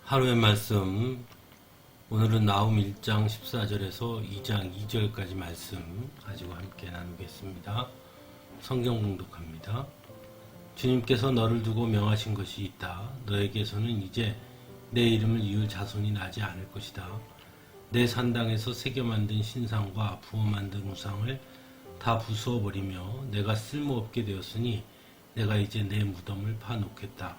하루의 말씀, 오늘은 나훔 1장 14절에서 2장 2절까지 말씀 가지고 함께 나누겠습니다. 성경 봉독합니다. 주님께서 너를 두고 명하신 것이 있다. 너에게서는 이제 내 이름을 이을 자손이 나지 않을 것이다. 내 산당에서 새겨 만든 신상과 부어 만든 우상을 다 부수어 버리며 내가 쓸모없게 되었으니 내가 이제 내 무덤을 파놓겠다.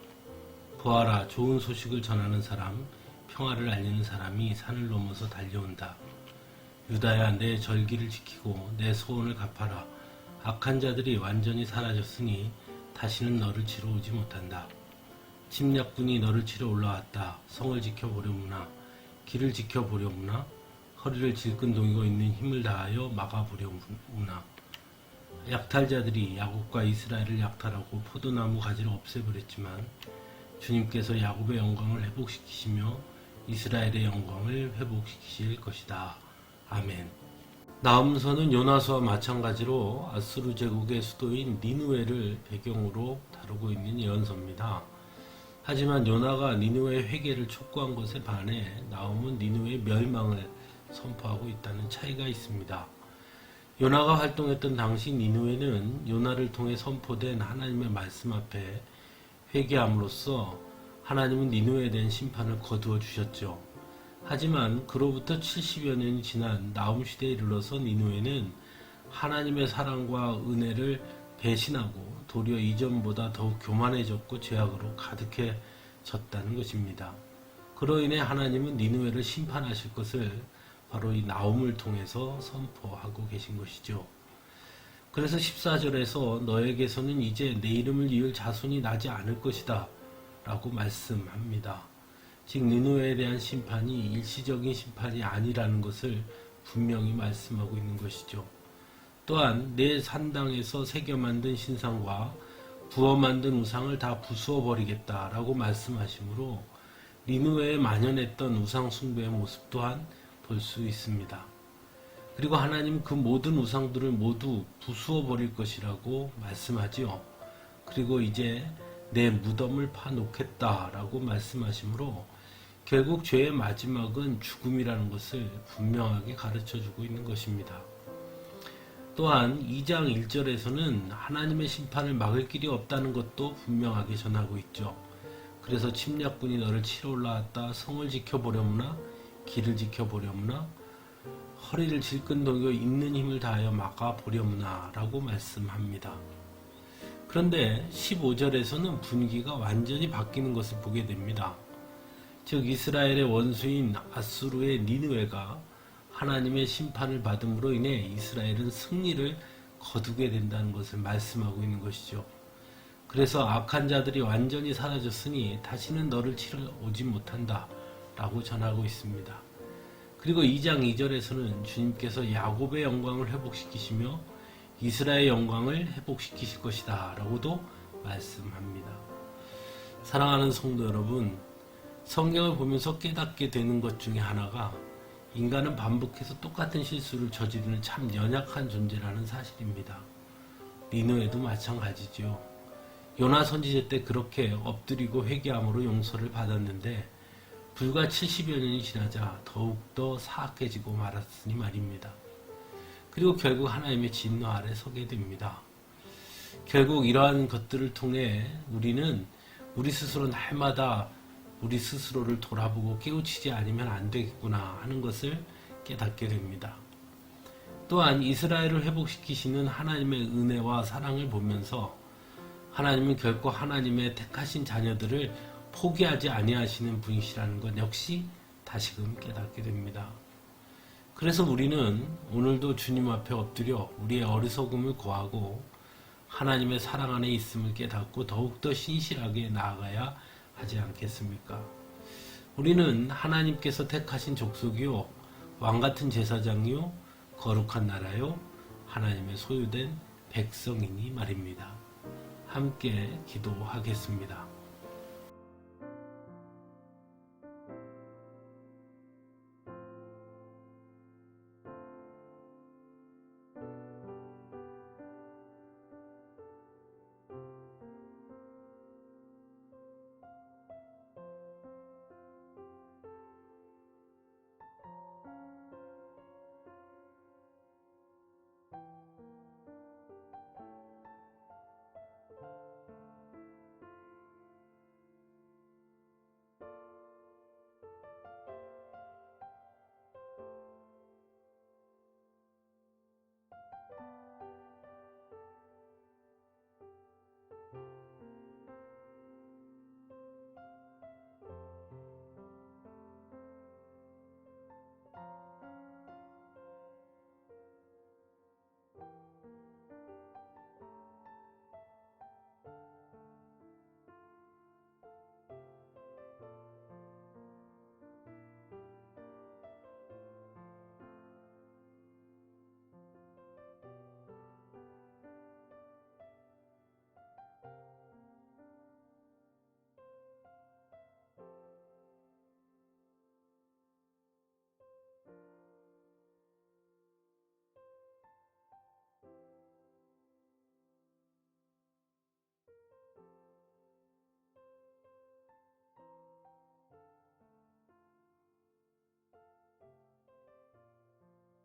보아라, 좋은 소식을 전하는 사람, 평화를 알리는 사람이 산을 넘어서 달려온다. 유다야, 내 절기를 지키고 내 소원을 갚아라. 악한 자들이 완전히 사라졌으니 다시는 너를 치러 오지 못한다. 침략군이 너를 치러 올라왔다. 성을 지켜보려무나 길을 지켜보려무나 허리를 질끈 동이고 있는 힘을 다하여 막아보려무나. 약탈자들이 야곱과 이스라엘을 약탈하고 포도나무 가지를 없애버렸지만 주님께서 야곱의 영광을 회복시키시며 이스라엘의 영광을 회복시키실 것이다. 아멘. 나훔서는 요나서와 마찬가지로 아수르 제국의 수도인 니느웨를 배경으로 다루고 있는 예언서입니다. 하지만 요나가 니느웨의 회개를 촉구한 것에 반해 나훔은 니느웨의 멸망을 선포하고 있다는 차이가 있습니다. 요나가 활동했던 당시 니느웨는 요나를 통해 선포된 하나님의 말씀 앞에 회개함으로써 하나님은 니느웨에 대한 심판을 거두어 주셨죠. 하지만 그로부터 70여 년이 지난 나훔 시대에 이르러서 니느웨는 하나님의 사랑과 은혜를 배신하고 도리어 이전보다 더욱 교만해졌고 죄악으로 가득해졌다는 것입니다. 그로 인해 하나님은 니느웨를 심판하실 것을 바로 이 나훔을 통해서 선포하고 계신 것이죠. 그래서 14절에서 너에게서는 이제 내 이름을 이을 자손이 나지 않을 것이다 라고 말씀합니다. 즉 니느웨에 대한 심판이 일시적인 심판이 아니라는 것을 분명히 말씀하고 있는 것이죠. 또한 내 산당에서 새겨 만든 신상과 부어 만든 우상을 다 부수어 버리겠다 라고 말씀하시므로 니느웨에 만연했던 우상 숭배의 모습 또한 볼 수 있습니다. 그리고 하나님 그 모든 우상들을 모두 부수어 버릴 것이라고 말씀하지요. 그리고 이제 내 무덤을 파놓겠다라고 말씀하시므로 결국 죄의 마지막은 죽음이라는 것을 분명하게 가르쳐주고 있는 것입니다. 또한 2장 1절에서는 하나님의 심판을 막을 길이 없다는 것도 분명하게 전하고 있죠. 그래서 침략군이 너를 치러 올라왔다. 성을 지켜보려무나 길을 지켜보려무나 허리를 질끈 동이고 있는 힘을 다하여 막아보려무나 라고 말씀합니다. 그런데 15절에서는 분위기가 완전히 바뀌는 것을 보게 됩니다. 즉 이스라엘의 원수인 아수르의 니느웨가 하나님의 심판을 받음으로 인해 이스라엘은 승리를 거두게 된다는 것을 말씀하고 있는 것이죠. 그래서 악한 자들이 완전히 사라졌으니 다시는 너를 치러 오지 못한다 라고 전하고 있습니다. 그리고 2장 2절에서는 주님께서 야곱의 영광을 회복시키시며 이스라엘의 영광을 회복시키실 것이다 라고도 말씀합니다. 사랑하는 성도 여러분, 성경을 보면서 깨닫게 되는 것 중에 하나가 인간은 반복해서 똑같은 실수를 저지르는 참 연약한 존재라는 사실입니다. 니느웨도 마찬가지죠. 요나 선지자 때 그렇게 엎드리고 회개함으로 용서를 받았는데 불과 70여 년이 지나자 더욱더 사악해지고 말았으니 말입니다. 그리고 결국 하나님의 진노 아래 서게 됩니다. 결국 이러한 것들을 통해 우리는 우리 스스로 날마다 우리 스스로를 돌아보고 깨우치지 않으면 안 되겠구나 하는 것을 깨닫게 됩니다. 또한 이스라엘을 회복시키시는 하나님의 은혜와 사랑을 보면서 하나님은 결코 하나님의 택하신 자녀들을 포기하지 아니하시는 분이시라는 것 역시 다시금 깨닫게 됩니다. 그래서 우리는 오늘도 주님 앞에 엎드려 우리의 어리석음을 고하고 하나님의 사랑 안에 있음을 깨닫고 더욱더 신실하게 나아가야 하지 않겠습니까? 우리는 하나님께서 택하신 족속이요 왕같은 제사장이요 거룩한 나라요 하나님의 소유된 백성이니 말입니다. 함께 기도하겠습니다.